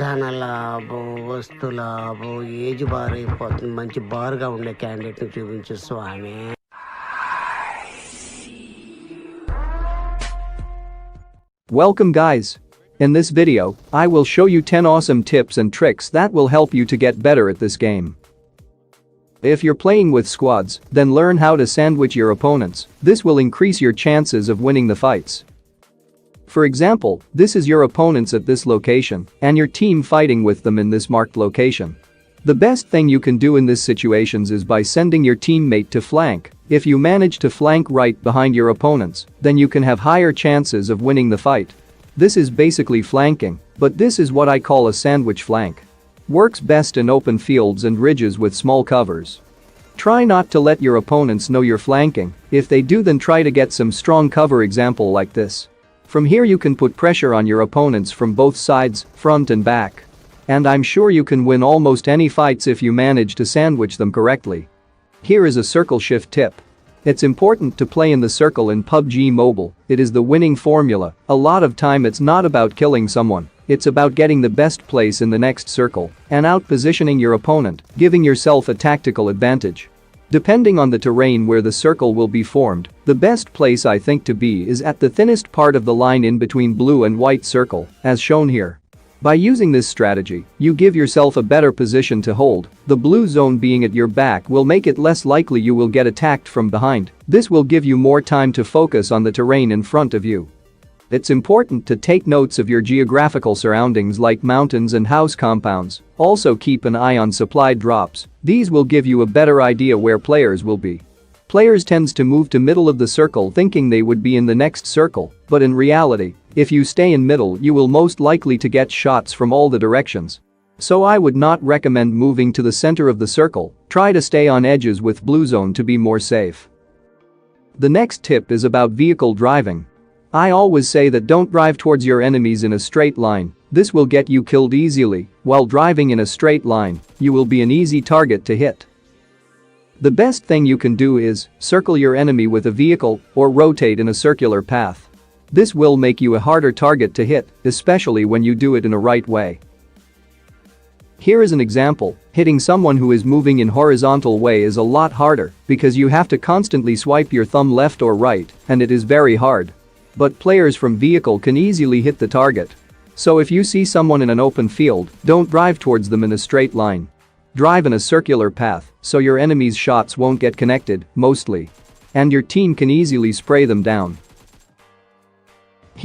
ధనలాభం, వస్తులాభం, age bar అయిపోతుంది. మంచి బార్గా ఉండే క్యాండిడేట్ని చూపించు స్వామి. Welcome guys! In this video, I will show you 10 awesome tips and tricks that will help you to get better at this game. If you're playing with squads, then learn how to sandwich your opponents. This will increase your chances of winning the fights. For example, this is your opponents at this location and your team fighting with them in this marked location. The best thing you can do in this situations is by sending your teammate to flank. If you manage to flank right behind your opponents, then you can have higher chances of winning the fight. This is basically flanking, but this is what I call a sandwich flank. Works best in open fields and ridges with small covers. Try not to let your opponents know you're flanking. If they do, then try to get some strong cover, example like this. From here you can put pressure on your opponents from both sides, front and back. And I'm sure you can win almost any fights if you manage to sandwich them correctly. Here is a circle shift tip. It's important to play in the circle in Pubg Mobile. It is the winning formula. A lot of time it's not about killing someone. It's about getting the best place in the next circle and out-positioning your opponent, giving yourself a tactical advantage. Depending on the terrain where the circle will be formed, the best place I think to be is at the thinnest part of the line in between blue and white circle, as shown here. By using this strategy, you give yourself a better position to hold. The blue zone being at your back will make it less likely you will get attacked from behind. This will give you more time to focus on the terrain in front of you. It's important to take notes of your geographical surroundings like mountains and house compounds. Also keep an eye on supply drops. These will give you a better idea where players will be. Players tends to move to middle of the circle thinking they would be in the next circle, but in reality, if you stay in middle you will most likely to get shots from all the directions. So I would not recommend moving to the center of the circle. Try to stay on edges with blue zone to be more safe. The next tip is about vehicle driving. I always say that don't drive towards your enemies in a straight line. This will get you killed easily. While driving in a straight line, you will be an easy target to hit. The best thing you can do is circle your enemy with a vehicle or rotate in a circular path. This will make you a harder target to hit, especially when you do it in a right way. Here is an example. Hitting someone who is moving in horizontal way is a lot harder because you have to constantly swipe your thumb left or right, and it is very hard. But players from vehicle can easily hit the target. So if you see someone in an open field, don't drive towards them in a straight line. Drive in a circular path so your enemy's shots won't get connected, mostly. And your team can easily spray them down.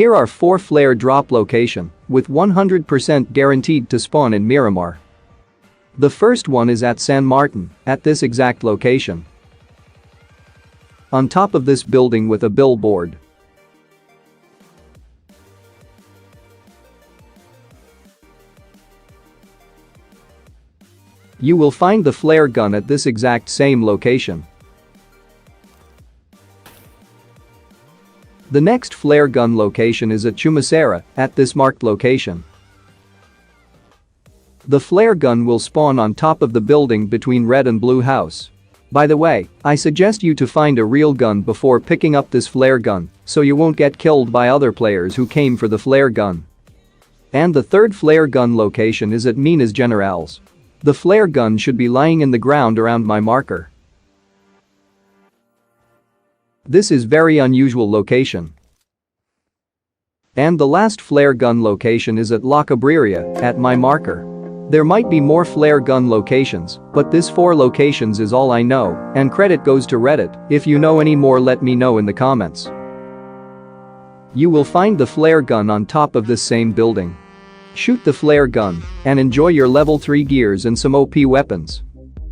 Here are 4 flare drop location with 100% guaranteed to spawn in Miramar. The first one is at San Martin, at this exact location. On top of this building with a billboard. You will find the flare gun at this exact same location. The next flare gun location is at Chumasera, at this marked location. The flare gun will spawn on top of the building between red and blue house. By the way, I suggest you to find a real gun before picking up this flare gun, so you won't get killed by other players who came for the flare gun. And the third flare gun location is at Minas Generales. The flare gun should be lying in the ground around my marker. This is very unusual location. And the last flare gun location is at La Cabrera, at my marker. There might be more flare gun locations, but this 4 locations is all I know, and credit goes to Reddit. If you know any more, let me know in the comments. You will find the flare gun on top of this same building. Shoot the flare gun and enjoy your level 3 gears and some OP weapons.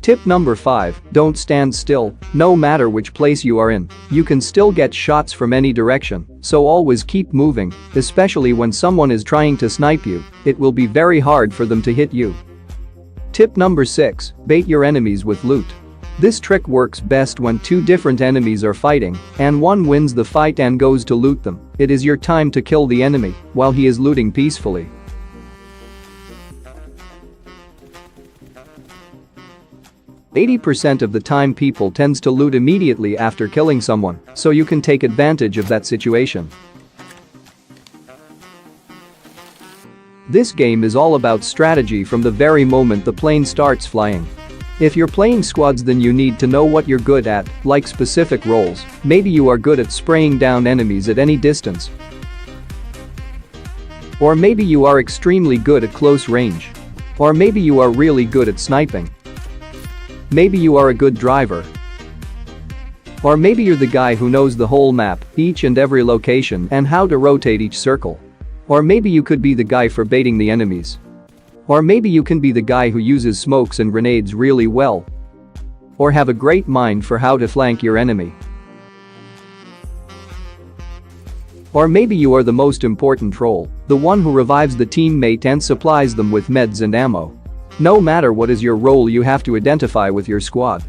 Tip number 5, don't stand still. No matter which place you are in, you can still get shots from any direction, so always keep moving, especially when someone is trying to snipe you. It will be very hard for them to hit you. Tip number 6, bait your enemies with loot. This trick works best when 2 different enemies are fighting and one wins the fight and goes to loot them. It is your time to kill the enemy while he is looting peacefully. 80% of the time people tends to loot immediately after killing someone, so you can take advantage of that situation. This game is all about strategy from the very moment the plane starts flying. If you're playing squads, then you need to know what you're good at, like specific roles. Maybe you are good at spraying down enemies at any distance. Or maybe you are extremely good at close range. Or maybe you are really good at sniping. Maybe you are a good driver. Or maybe you're the guy who knows the whole map, each and every location, and how to rotate each circle. Or maybe you could be the guy for baiting the enemies. Or maybe you can be the guy who uses smokes and grenades really well. Or have a great mind for how to flank your enemy. Or maybe you are the most important role, the one who revives the teammate and supplies them with meds and ammo. No matter what is your role, you have to identify with your squad.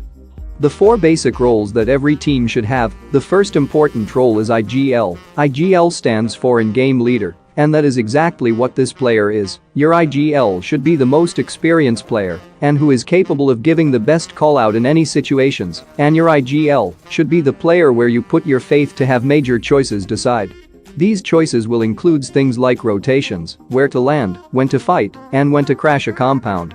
The 4 basic roles that every team should have. The first important role is IGL. IGL stands for In-Game Leader, and that is exactly what this player is. Your IGL should be the most experienced player and who is capable of giving the best call out in any situations, and your IGL should be the player where you put your faith to have major choices decide. These choices will include things like rotations, where to land, when to fight, and when to crash a compound.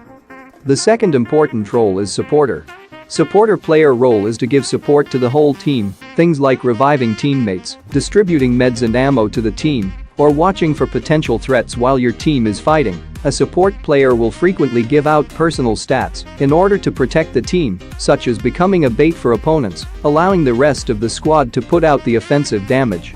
The second important role is Supporter. Supporter player role is to give support to the whole team, things like reviving teammates, distributing meds and ammo to the team, or watching for potential threats while your team is fighting. A support player will frequently give out personal stats in order to protect the team, such as becoming a bait for opponents, allowing the rest of the squad to put out the offensive damage.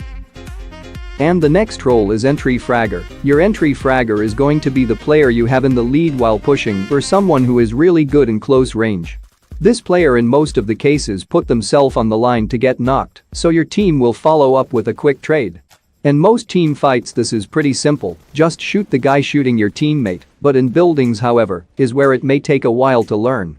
And the next role is Entry Fragger. Your Entry Fragger is going to be the player you have in the lead while pushing, or someone who is really good in close range. This player in most of the cases put themselves on the line to get knocked, so your team will follow up with a quick trade. In most team fights this is pretty simple, just shoot the guy shooting your teammate, but in buildings, however, is where it may take a while to learn.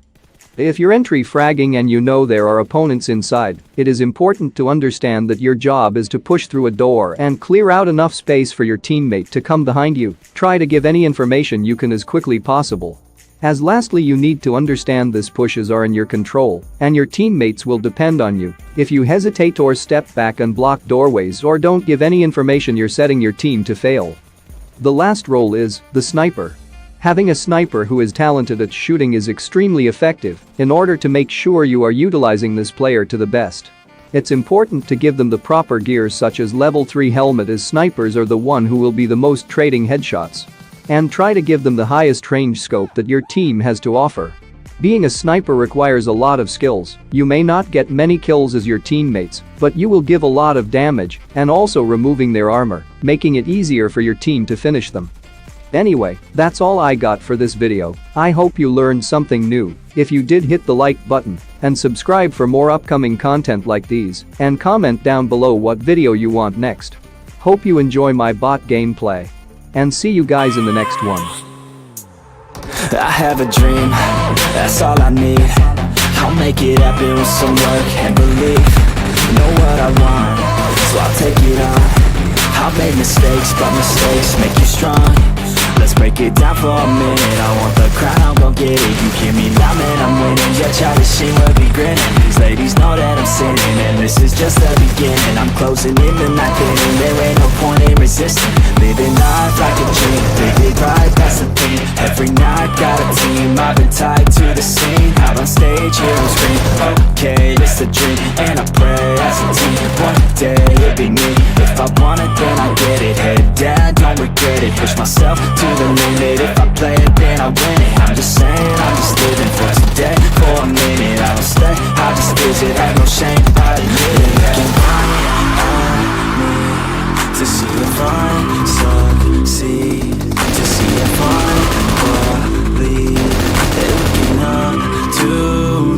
If you're entry fragging and you know there are opponents inside, it is important to understand that your job is to push through a door and clear out enough space for your teammate to come behind you. Try to give any information you can as quickly possible. As lastly, you need to understand this pushes are in your control and your teammates will depend on you. If you hesitate or step back and block doorways or don't give any information, you're setting your team to fail. The last role is the sniper. Having a sniper who is talented at shooting is extremely effective in order to make sure you are utilizing this player to the best. It's important to give them the proper gear such as level 3 helmet, as snipers are the one who will be the most trading headshots. And try to give them the highest range scope that your team has to offer. Being a sniper requires a lot of skills. You may not get many kills as your teammates, but you will give a lot of damage and also removing their armor, making it easier for your team to finish them. Anyway, that's all I got for this video. I hope you learned something new. If you did, hit the like button and subscribe for more upcoming content like these, and comment down below what video you want next. Hope you enjoy my bot gameplay. And see you guys in the next one. I have a dream, that's all I need. I'll make it happen with some work and belief. Know what I want, so I'll take it on. I've made mistakes, but mistakes make you strong. Let's break it down for a minute. I want the crown, I'm gon' get it. You hear me loud, man, I'm winning. Yeah, Charlie Sheen will be grinning. These ladies know that I'm sinning, and this is just the beginning. I'm closing in the night inning. There ain't no point in resisting. Living life like a dream, live it right, that's the thing. Every night got a team, I've been tied to the scene. Out on stage, here on screen. Okay, it's a dream, and I pray as a team. One day it'll be me. If I want it, then I get it. Head down, don't regret it. Push myself to the limit. If I play it, then I win it. I'm just saying, I'm just living for today. For a minute, I don't stay, I just visit. Have no shame, I admit it. Looking back at me to see if I succeed, to see if I believe. They're looking up to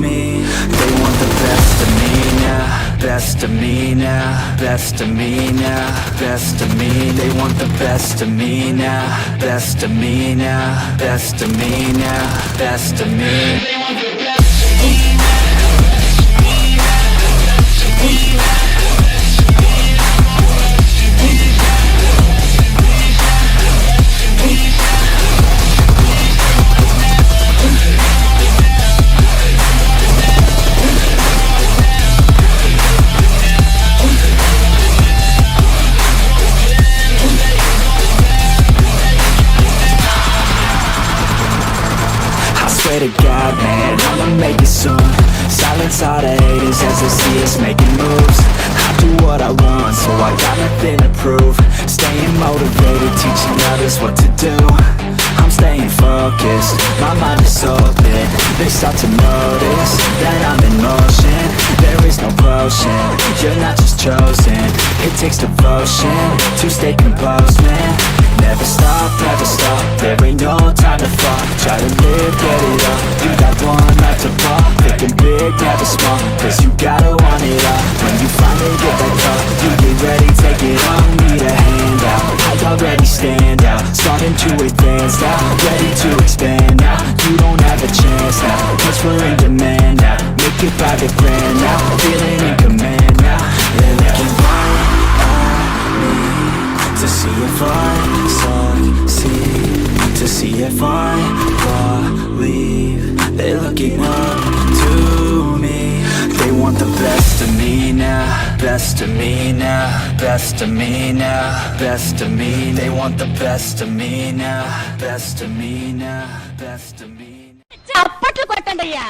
me. They want the best of me now, best of me now, best of me now, best of me. They want the best of me now, best of me now, best of me now, best of me. They want the best of me now. to God, man, I'ma make it soon. Silence all the haters as they see us making moves. I do what I want, so I got nothing to prove. Staying motivated, teaching others what to do. I'm staying focused, my mind is open. They start to notice that I'm in motion. There is no potion, you're not just chosen. It takes devotion to stay composed, man. Never stop, there ain't no time to fall. Try to live, get it up, you got one life to fall. Thinking big, never small, cause you gotta want it all. When you finally get that call, you get ready, take it on. Need a hand out, I already stand out. Starting to advance now, ready to expand now. You don't have a chance now, cause we're in demand now. Make it by the grand now, feeling in command now. They're looking right at me to see if I succeed, to see if I believe. They're looking up to me. They want the best of me now, best of me now, best of me now, best of me. They want the best of me now, best of me now, best of me. చప్పట్లు కొట్టండి అయ్యా.